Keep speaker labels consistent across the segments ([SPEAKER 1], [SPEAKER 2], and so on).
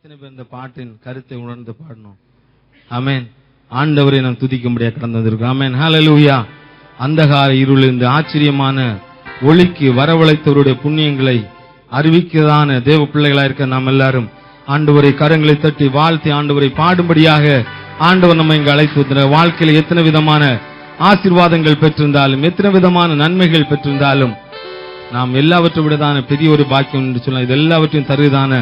[SPEAKER 1] எத்தனை பேர் இந்த பாட்டின் கருத்தை உணர்ந்து பாடணும்? ஆமென். ஆண்டவரை நாம் துதிக்கும்படியாக கடந்து வந்திருக்கோம். ஆமென். ஹல்லேலூயா. அந்தகார இருளிலிருந்து ஆச்சரியமான ஒளிக்கு வரவழைத்தவருடைய புண்ணியங்களை அறிவிக்கதான தேவ பிள்ளைகளா இருக்க நாம் எல்லாரும் ஆண்டவரை கரங்களை தட்டி வாழ்த்தி ஆண்டவரை பாடும்படியாக ஆண்டவர் நம்ம இங்கு அழைத்து வந்தார். வாழ்க்கையில் எத்தனை விதமான ஆசீர்வாதங்கள் பெற்றிருந்தாலும், எத்தனை விதமான நன்மைகள் பெற்றிருந்தாலும், நாம் எல்லாவற்றை விடதான பெரிய ஒரு பாக்கியம் என்று சொல்லலாம். இது எல்லாவற்றையும் தருவதான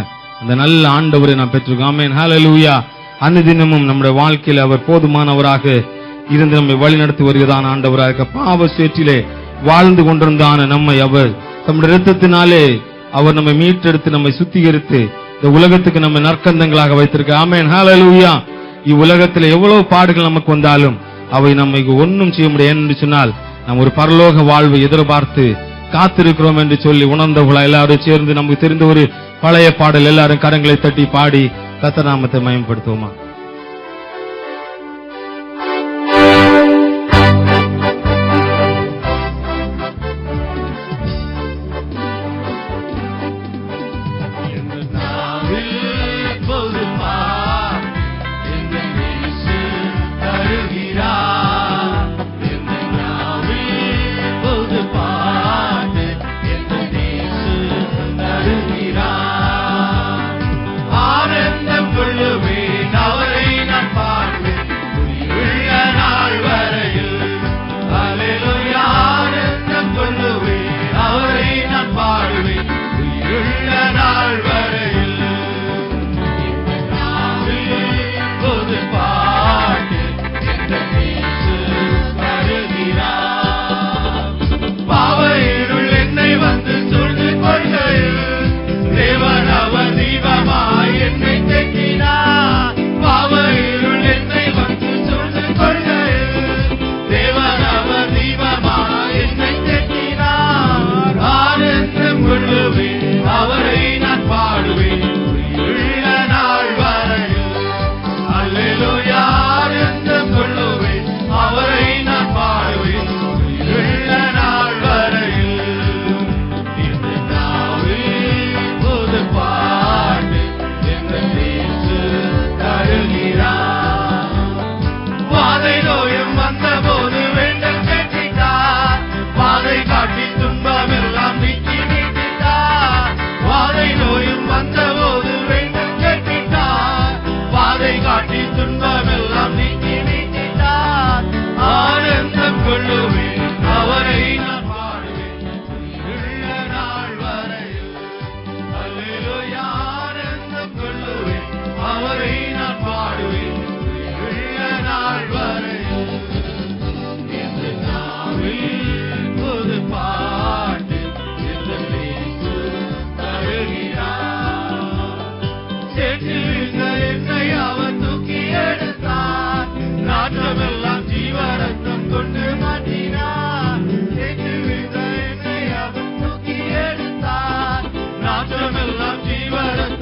[SPEAKER 1] அந்த நல்ல ஆண்டவரை நாம் பெற்றிருக்கோம். ஆமென். ஹல்லேலூயா. அனுதினமும் நம்முடைய வாழ்க்கையில் அவர் போதுமானவராக இருந்து நம்மை வழிநடத்தி வருகிறதான ஆண்டவராக பாவ சேற்றிலே வாழ்ந்து கொண்டிருந்தான நம்மை அவர் தம்முடைய இரத்தத்தினாலே அவர் நம்மை மீட்டெடுத்து நம்மை சுத்திகரித்து இந்த உலகத்துக்கு நம்ம நற்கந்தங்களாக வைத்திருக்க. ஆமென். ஹல்லேலூயா. இவ்வுலகத்தில் எவ்வளவு பாடுகள் நமக்கு வந்தாலும் அவை நம்மை ஒன்றும் செய்ய முடியாது என்று சொன்னால் நாம் ஒரு பரலோக வாழ்வை எதிர்பார்த்து காத்திருக்கிறோம் என்று சொல்லி உணர்ந்தவர்களா எல்லாரும் சேர்ந்து நமக்கு தெரிந்த ஒரு பழைய பாடல் எல்லாரும் கரங்களை தட்டி பாடி கர்த்தர் நாமத்தை மகிமைப்படுத்துவோமா?
[SPEAKER 2] ஜீவரத்தம்